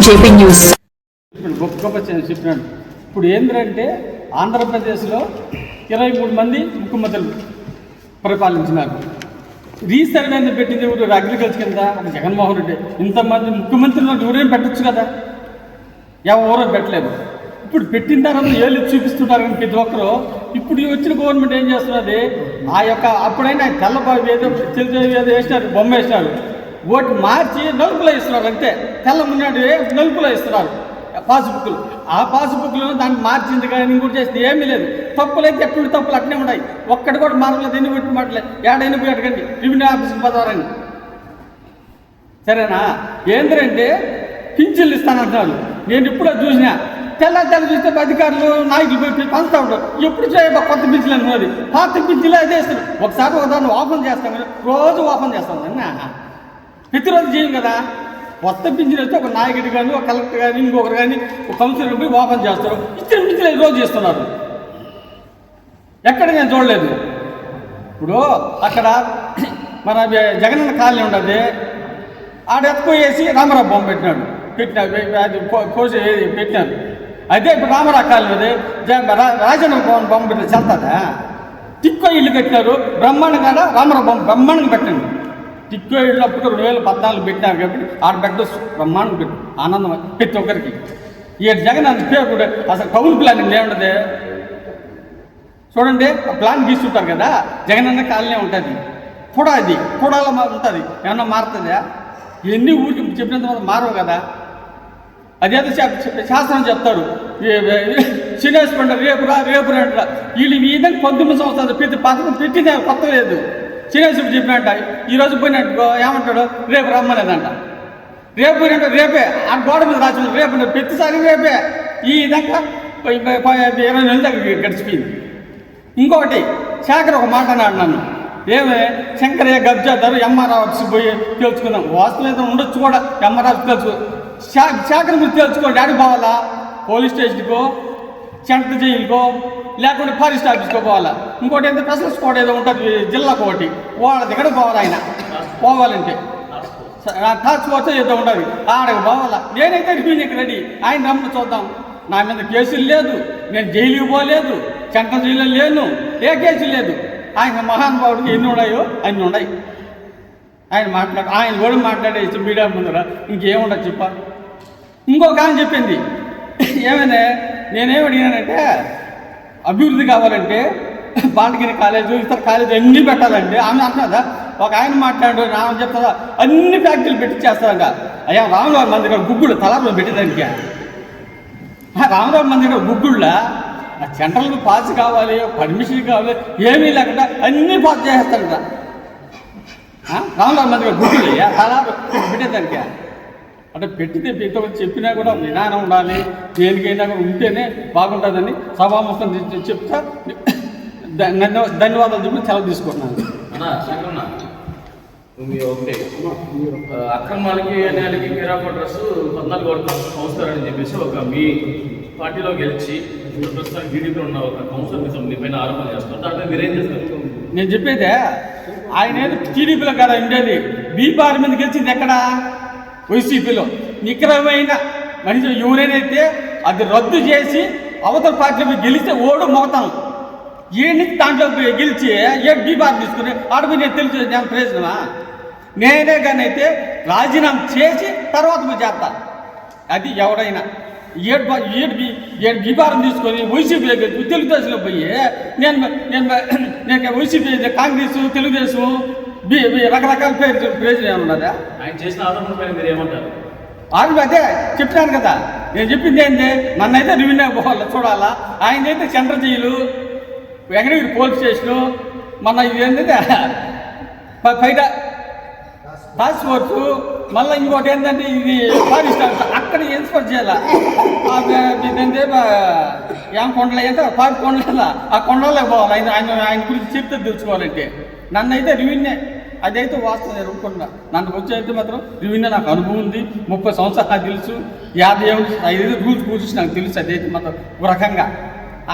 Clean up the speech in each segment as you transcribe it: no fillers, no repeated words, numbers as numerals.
JP news. ఇప్పుడు గొప్ప చెప్పినాడు. ఇప్పుడు ఏంటంటే ఆంధ్రప్రదేశ్లో 23 మంది ముఖ్యమంత్రులు పరిపాలించినారు. రీసర్వే అనేది పెట్టింది ఎవరు? అగ్రికల్చర్ కింద ఒక జగన్మోహన్ రెడ్డి. ఇంతమంది ముఖ్యమంత్రులు ఎవరైనా పెట్టచ్చు కదా, ఎవరో పెట్టలేదు. ఇప్పుడు పెట్టిన తర్వాత ఏళ్ళు చూపిస్తుంటారు కానీ ప్రతి ఒక్కరు. ఇప్పుడు వచ్చిన గవర్నమెంట్ ఏం చేస్తున్నది, ఆ యొక్క అప్పుడైనా తెల్లబాబు ఏదో ఏదో వేసినారు, బొమ్మ వేసినారు, ఓటు మార్చి నలుపులో ఇస్తున్నారు అంతే. తెల్ల మున్నాడు నలుపులో ఇస్తున్నారు పాస్బుక్లు. ఆ పాస్బుక్లు దాన్ని మార్చింది కానీ ఇంకోటి చేస్తే ఏమీ లేదు. తప్పులైతే ఎప్పుడు తప్పులు అట్నే ఉన్నాయి. ఒక్కటి కూడా మార్గలేదు. ఎన్ని పెట్టి మాటలేదు, ఏడైనా పోయి అడగండి రెవెన్యూ ఆఫీస్కి పోతారని. సరేనా? ఏంటంటే పింఛన్లు ఇస్తానంటున్నారు. నేను ఇప్పుడే చూసినా, తెల్ల చూస్తే అధికారులు నాయకులు పెట్టి పంచుతూ ఉంటారు. ఎప్పుడు చేయ కొత్త పింఛన్లు అనుకున్నది, పాత పింఛన్లు అదే ఇస్తారు. ఒకసారి ఒకదాన్ని ఓపెన్ చేస్తాం కదా, రోజు ఓపెన్ చేస్తాం కదా, ప్రతిరోజు చేయం కదా. కొత్త పింఛన్ వస్తే ఒక నాయకుడు కానీ, ఒక కలెక్టర్ కానీ, ఇంకొకరు కానీ, ఒక కౌన్సిలర్ పోయి ఓపెన్ చేస్తారు. ఇచ్చిన పింఛన్లు రోజు చేస్తున్నారు. ఎక్కడ నేను చూడలేదు. ఇప్పుడు అక్కడ మన జగనన్న కాలనీ ఉండదు, ఆడెత్తుకోయేసి రామారావు బొమ్మ పెట్టినాడు. అది కోసి పెట్టినారు. అదే ఇప్పుడు రామారావు కాలనీ అది రాజన్న బొమ్మ పెట్టిన చెల్తుందా? టిక్కో ఇల్లు కట్టినారు బ్రహ్మాండంగా, రామారావు బొమ్మ బ్రహ్మాండంగా పెట్టండి. టిక్కో ఇళ్ళు అప్పుడు 2014 పెట్టినారు కాబట్టి ఆడ పెట్ట బ్రహ్మాండం పెట్టు, ఆనందం ప్రతి ఒక్కరికి. ఈ జగన్ అంత పేరు కూడా అసలు టౌన్ ప్లానింగ్ ఏముండదు. చూడండి, ప్లాన్ గీస్తుంటారు కదా, జగనన్న కాలనీ ఉంటుంది, అది కూడాలో ఉంటుంది. ఏమన్నా మారుతుందా? ఎన్ని ఊరికి చెప్పినంత మాత్రం మారవు కదా. అదేదో శాస్త్రం చెప్తారు, శ్రీనివాస్ పంట రేపు రా వీళ్ళు ఈ విధంగా 19 సంవత్సరాలు ప్రతి పథకం పెట్టింది కొత్త లేదు. శ్రీనివాసుడు చెప్పినట్ట ఈరోజు పోయినట్టు ఏమంటాడు, రేపు రమ్మనేదంట. రేపు పోయినట్టు రేపే ఆ గోడ మీద రాసి రేపు ప్రతిసారి రేపే. ఈ విధంగా 20 నెలల దగ్గర గడిచిపోయింది. ఇంకొకటి శేఖర్ ఒక మాట అన్నాడు నన్ను, ఏమే శంకరయ్య గబ్జాదారు ఎంఆర్ ఆఫీస్కి పోయి తెలుసుకుందాం. వాస్తవం ఏదో ఉండొచ్చు కూడా, ఎంఆర్ ఆఫీస్ తెలుసుకో. శేఖర్ గురించి తెలుసుకోండి. ఆడికి పోవాలా? పోలీస్ స్టేషన్కో, సెంట్రల్ జైలుకో, లేకుంటే ఫారెస్ట్ ఆఫీస్కో పోవాలా. ఇంకోటి ఏంటంటే స్పెషల్ స్క్వాడ్ ఏదో ఉంటుంది జిల్లాకు ఒకటి, వాళ్ళ దగ్గర పోవాలి. ఆయన పోవాలంటే టాస్క్ ఫోర్స్ ఏదో ఉంటుంది, ఆడకు పోవాలా. నేనైతే రివ్యూకి రెడీ, ఆయన రమ్మని చూద్దాం. నా మీద కేసులు లేదు, నేను జైలుకి పోలేదు, సెంట్రల్ జైల్లో లేను, ఏ కేసు లేదు. ఆయన మహానుభావుడికి ఎన్ని ఉన్నాయో అన్ని ఉన్నాయి. ఆయన కూడా మాట్లాడేసి మీడియా ముందర ఇంకేముండదు చెప్ప. ఇంకొక ఆయన చెప్పింది ఏమైనా, నేనేమి అడిగినానంటే అభివృద్ధి కావాలంటే బాండగిరి కాలేజు, ఇతర కాలేజీ అన్నీ పెట్టాలంటే ఆమె అంటున్నదా. ఒక ఆయన మాట్లాడు, ఆమె చెప్తుందా అన్ని ఫ్యాక్టరీలు పెట్టించేస్తారంట. అయ్యా రామరావు మంది దగ్గర గుగ్గుళ్ళు తలారు పెట్టేదానికి, రామరావు మంది దగ్గర గుగ్గుళ్ళ సెంట్రల్ పాస్ కావాలి, పర్మిషన్ కావాలి, ఏమీ లేకుండా అన్నీ పాస్ చేసేస్తారంట. రామరావు మంది దగ్గర గుగ్గుళ్ళు తలారు పెట్టేదానికి అంటే పెట్టితే ప్రతి ఒక్కరు చెప్పినా కూడా విధానం ఉండాలి. దేనికైనా కూడా ఉంటేనే బాగుంటుందని సభాముఖం చెప్తా. ధన్యవాదాలు చెప్పి సెలవు తీసుకుంటున్నాను. అక్రమాలకి అన్యాయాలకి కేరాఫ్ అడ్రస్ 14 వరకు కౌన్సిలర్ చెప్పేసి ఒక మీ పార్టీలో గెలిచి ప్రస్తుతానికి టీడీపీలో ఉన్న ఒక కౌన్సిలర్ మీ పైన ఆరోపణ చేస్తారు. దాంట్లో మీరేం చేస్తారు? నేను చెప్పేదే, ఆయన ఏదో టీడీపీలో కదా ఉండేది, బీపార్ మీద గెలిచింది ఎక్కడ? వైసీపీలో. నికరమైన మనిషి ఎవరైతే అది రద్దు చేసి అవతల పార్టీలో గెలిస్తే ఓడు మోతాం. ఏంటి దాంట్లో గెలిచి ఏ బీపార్ తీసుకుని ఆడపోయి నేను తెలుసు నేను ప్రయోజనమా? నేనే కానీ అయితే రాజీనామా చేసి తర్వాత మీరు చేస్తా. అది ఎవడైనా ఏడు బీపారం తీసుకొని వైసీపీ తెలుగుదేశంలో పోయి నేను వైసీపీ కాంగ్రెస్ తెలుగుదేశం రకరకాల ప్రయోజనం ఏమన్నదా? ఆయన చేసిన ఆరోపణ పైన మీరు ఏమంటారు? అదే చెప్పాను కదా. నేను చెప్పింది ఏంటి, నన్నైతే రెవెన్యూ పోవాలా చూడాలా, ఆయన అయితే central jail, Venkatagiri police station, మన ఇది ఏంటంటే బయట టాస్క్ ఫోర్సు, మళ్ళీ ఇంకోటి ఏంటంటే ఇది ఫారెస్ట్ అక్కడ ఇన్స్పెక్ట్ చేయాలా. ఇదంటే ఏం కొండలు అయితే పార్క్ కొండల ఆ కొండలే పోవాలి. ఆయన గురించి చెప్తే తెలుసుకోవాలంటే నన్నైతే రెవెన్యూ అదైతే వాస్తవం జరుగుకుండా. నన్ను వచ్చి మాత్రం రెవెన్యూ నాకు అనుభవం ఉంది, 30 సంవత్సరాలు నాకు తెలుసు, 55 రూల్స్ కూర్చొచ్చి నాకు తెలుసు. అదైతే మాత్రం ఒక రకంగా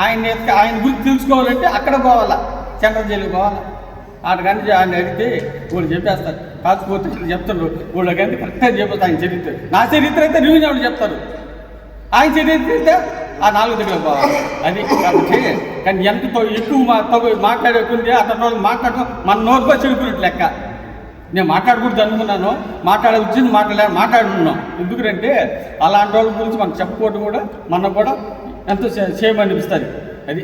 ఆయన గురించి తెలుసుకోవాలంటే అక్కడ పోవాలా, సెంట్రల్ జైలుకి పోవాలా. ఆడ కానీ ఆయన అడిగితే వాళ్ళు చెప్పేస్తారు. కాకపోతే ఇక్కడ చెప్తారు వాళ్ళకంటే కరెక్ట్గా చెప్పచ్చు ఆయన చరిత్ర. నా చరిత్ర అయితే రివ్యూ వాళ్ళు చెప్తారు, ఆయన చరిత్ర అయితే ఆ 4 దగ్గర పోవాలి. అది కాబట్టి కానీ ఎంత ఎక్కువ మాట్లాడేకుంది అతని వాళ్ళు మాట్లాడడం మన నోరుగా చెడుకున్నట్టు లెక్క. నేను మాట్లాడకూడదు అనుకున్నాను, వచ్చింది మాట్లాడుకున్నాం. ఎందుకంటే అలాంటి వాళ్ళ గురించి మనం చెప్పుకోవడం కూడా మనకు కూడా ఎంతో సేమ్ అనిపిస్తుంది. అది